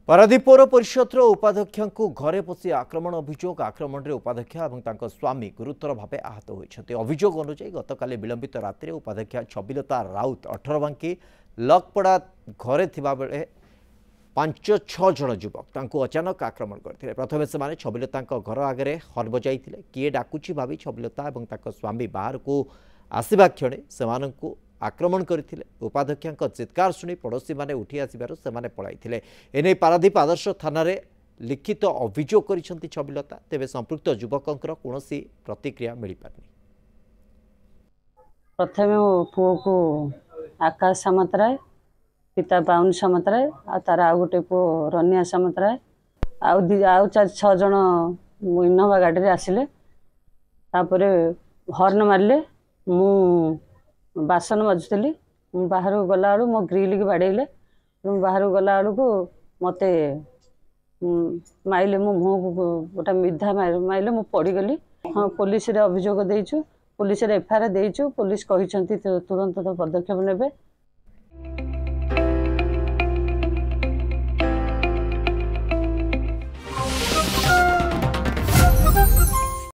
पारादीप पौर परिषद उपाध्यक्ष को घरे पशि आक्रमण अभियोग आक्रमण में उपाध्यक्ष और स्वामी गुरुतर भाव आहत होती अभियोग अनुଯାयी गतकाली विलंबित राति उपाध्यक्ष छबिलता राउत 18 बांकी लकपड़ा घरे बेले 5-6 जन युवक अचानक आक्रमण करते प्रथम से छबिलता घर आगे हर्न बजाई किए डाकुची भावी छबिलता और स्वामी बाहर को आसवा क्षणे से आक्रमण करते उपाध्यक्ष चित्कार शुणी पड़ोशी मैंने उठी आसबार से पलि एने पारादीप आदर्श थाना लिखित अभियोग कर छबिलता तेज संपृक्त युवकों कौन प्रतिक्रिया मिल पारनी। प्रथम पुओ को आकाश सामतराय पिता पाउन सामतराय तार आ गोटे पु रनिया सामतराय आउ 4-6 जन इनोवा गाड़ी आसिले तापर हर्न मारे मु बासन मजुली बाहर गला मो ग्रिल की बाड़े बाहर गला को मत माइले मो मुँह को गोटा मिधा माइले मु पड़गली। हाँ पुलिस अभियोग देचु पुलिस एफआईआर देचु पुलिस कहते तुरंत तो पदक्षेप नेबे।